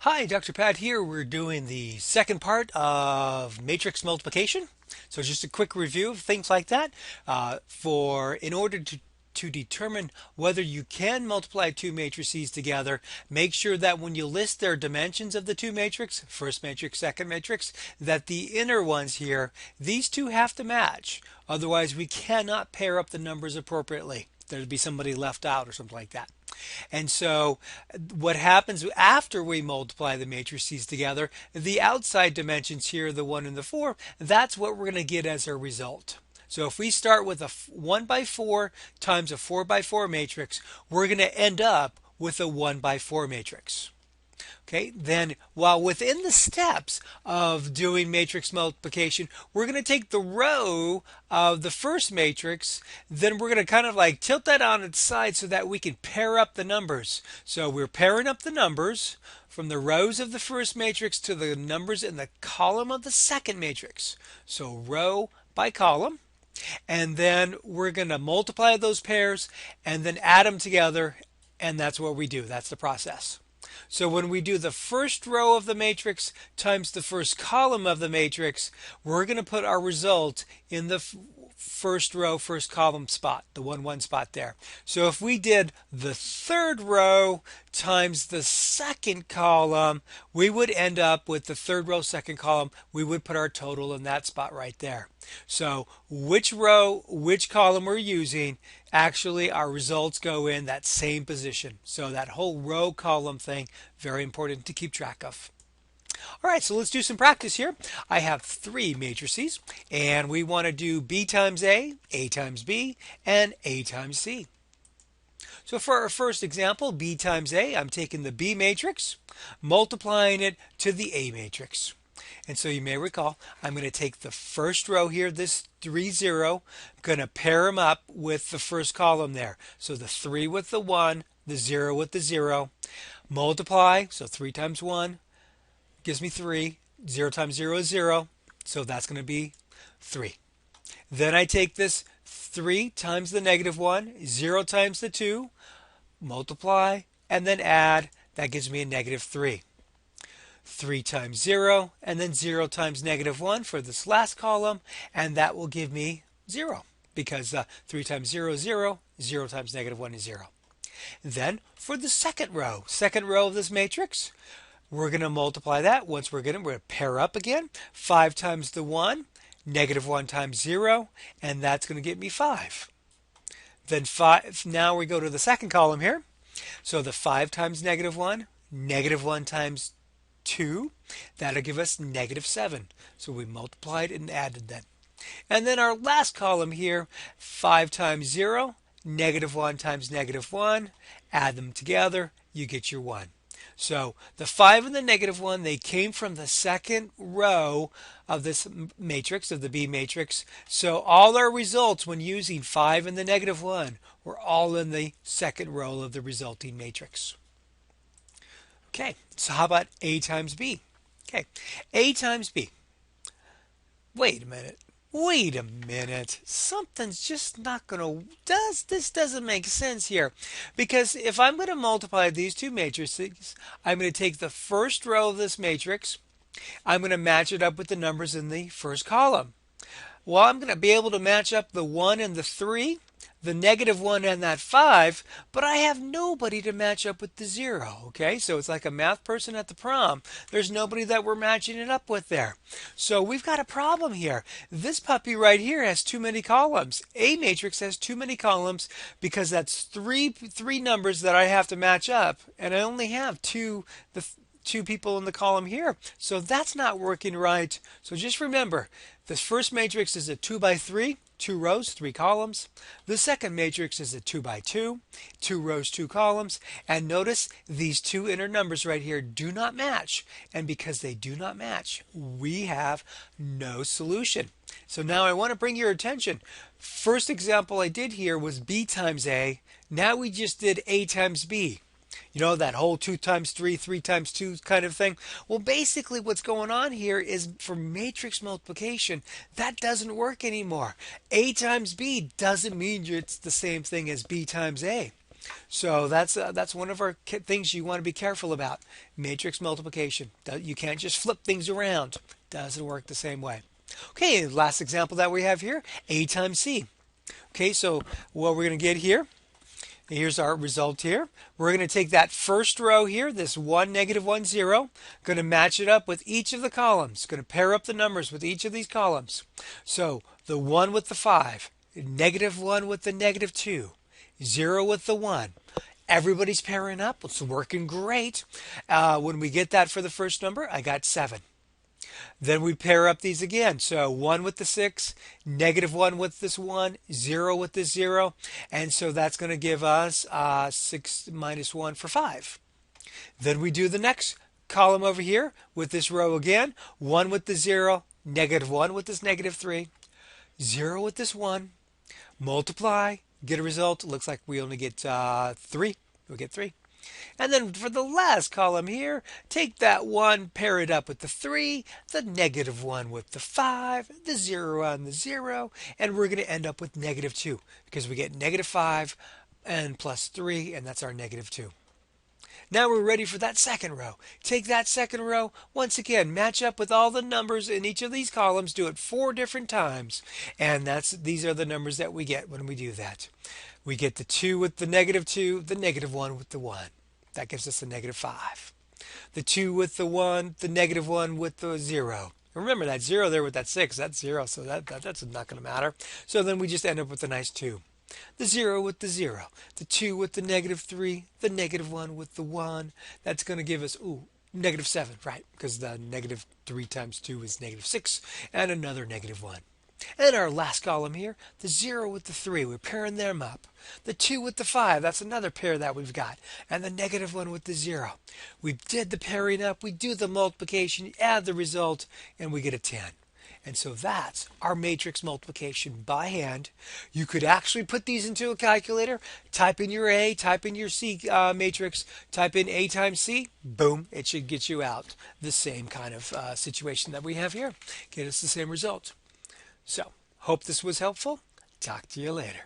Hi, Dr. Pat here. We're doing the second part of matrix multiplication. So just a quick review of things like that. In order to determine whether you can multiply two matrices together, make sure that when you list their dimensions of the two matrix, first matrix, second matrix, that the inner ones here, these two have to match. Otherwise, we cannot pair up the numbers appropriately. There'd be somebody left out or something like that. And so what happens after we multiply the matrices together, the outside dimensions here, the 1 and the 4, that's what we're going to get as our result. So if we start with a 1 by 4 times a 4 by 4 matrix, we're going to end up with a 1 by 4 matrix. Okay, then while within the steps of doing matrix multiplication, we're going to take the row of the first matrix, then we're going to kind of like tilt that on its side so that we can pair up the numbers. So we're pairing up the numbers from the rows of the first matrix to the numbers in the column of the second matrix. So row by column. And then we're going to multiply those pairs and then add them together. And that's what we do. That's the process. So when we do the first row of the matrix times the first column of the matrix, we're going to put our result in the first row, first column spot, the 1, 1 spot there. So if we did the third row times the second column, we would end up with the third row, second column. We would put our total in that spot right there. So which row, which column we're using, actually our results go in that same position. So that whole row column thing, very important to keep track of. All right, so let's do some practice here. I have three matrices, and we want to do B times A times B, and A times C. So for our first example, B times A, I'm taking the B matrix, multiplying it to the A matrix. And so you may recall, I'm going to take the first row here, this 3, 0, I'm going to pair them up with the first column there. So the 3 with the 1, the 0 with the 0, multiply, so 3 times 1 gives me 3, 0 times 0 is 0, so that's going to be 3. Then I take this 3 times the negative 1, 0 times the 2, multiply, and then add, that gives me a negative 3. 3 times 0, and then 0 times negative 1 for this last column, and that will give me 0, because 3 times 0 is 0, 0 times negative 1 is 0. Then for the second row of this matrix, we're going to multiply that. Once we're going to pair up again. 5 times the 1, negative 1 times 0, and that's going to get me 5. Then 5. Now we go to the second column here. So the 5 times negative 1, negative 1 times 2, that'll give us negative 7. So we multiplied and added that. And then our last column here, 5 times 0, negative 1 times negative 1, add them together, you get your 1. So the 5 and the negative 1, they came from the second row of this matrix, of the B matrix. So all our results when using 5 and the negative 1 were all in the second row of the resulting matrix. Okay, so how about A times B? Okay, A times B. Wait a minute. Something's just not going to, this doesn't make sense here. Because if I'm going to multiply these two matrices, I'm going to take the first row of this matrix, I'm going to match it up with the numbers in the first column. Well, I'm going to be able to match up the 1 and the 3, the negative 1 and that 5, but I have nobody to match up with the 0. Okay, so it's like a math person at the prom. There's nobody that we're matching it up with there. So we've got a problem here. This puppy right here has too many columns. A matrix has too many columns because that's three numbers that I have to match up, and I only have two people in the column here. So that's not working right. So just remember, this first matrix is a 2 by 3, 2 rows, 3 columns. The second matrix is a 2 by 2, 2 rows, 2 columns. And notice these two inner numbers right here do not match. And because they do not match, we have no solution. So now I want to bring your attention. First example I did here was B times A. Now we just did A times B. You know, that whole 2 times 3, 3 times 2 kind of thing. Well, basically what's going on here is for matrix multiplication, that doesn't work anymore. A times B doesn't mean it's the same thing as B times A. So that's one of our things you want to be careful about. Matrix multiplication. You can't just flip things around. Doesn't work the same way. Okay, last example that we have here, A times C. Okay, so what we're going to get here, here's our result here. We're going to take that first row here, this 1, negative 1, 0, going to match it up with each of the columns. Going to pair up the numbers with each of these columns. So the 1 with the 5, negative 1 with the negative 2, 0 with the 1. Everybody's pairing up. It's working great. When we get that for the first number, I got 7. Then we pair up these again. So 1 with the 6, negative 1 with this 1, 0 with this 0. And so that's going to give us 6 minus 1 for 5. Then we do the next column over here with this row again. 1 with the 0, negative 1 with this negative 3, 0 with this 1. Multiply, get a result. It looks like we only get 3. We'll get 3. And then for the last column here, take that 1, pair it up with the 3, the negative 1 with the 5, the 0 on the 0, and we're going to end up with negative 2 because we get negative 5 and plus 3, and that's our negative 2. Now we're ready for that second row. Take that second row, once again, match up with all the numbers in each of these columns, do it 4 different times, and these are the numbers that we get when we do that. We get the 2 with the negative 2, the negative 1 with the 1. That gives us a negative 5. The 2 with the 1, the negative 1 with the 0. Remember that 0 there with that 6, that's 0, so that's not going to matter. So then we just end up with a nice 2. The 0 with the 0, the 2 with the negative 3, the negative 1 with the 1. That's going to give us, negative 7, right? Because the negative 3 times 2 is negative 6, and another negative 1. And our last column here, the 0 with the 3, we're pairing them up. The 2 with the 5, that's another pair that we've got. And the negative 1 with the 0. We did the pairing up, we do the multiplication, add the result, and we get a 10. And so that's our matrix multiplication by hand. You could actually put these into a calculator, type in your A, type in your C matrix, type in A times C, boom, it should get you out the same kind of situation that we have here. Get us the same result. So, hope this was helpful. Talk to you later.